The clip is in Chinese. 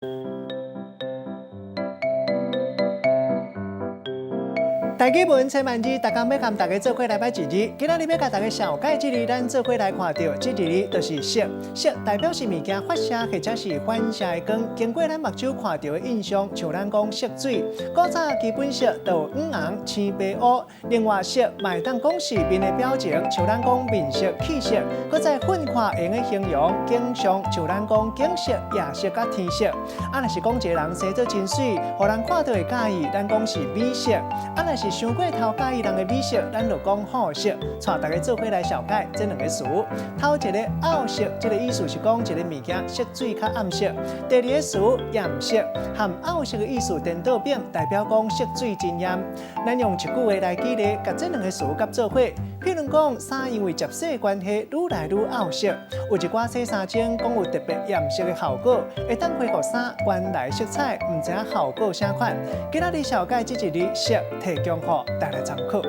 大家问千万字，大家要跟大家做伙来摆一日。今仔日要甲大家小解一日，咱做伙来看到这一日就是色。色代表是物件发射或者是反射的光，经过咱目睭看到的印象，像咱讲色水。古早基本色就有黄红、青、白、乌。另外色嘛会当讲是面的表情，像咱讲面色、气色。搁再混化用的形容，景象像咱讲景色、夜色甲天色。若是讲一个人生做真水，互人看到会介意，咱讲是美色。若是想过头介意人的美色，咱就讲好色。带大家做伙来小解这两个词。头一个暗色，这个意思是讲一个物件色水较暗色；第二个词艳色，和暗色的意思颠倒变，代表讲色水真艳。咱用一句话来举例，甲这两个词夹做伙。譬如讲，衫因为接色的关系，愈来愈暗色；有一寡洗衫精讲有特别艳色的效果，会当配合衫原来色彩，唔知影效果啥款。今仔日小解这一日色，提供予大家参考。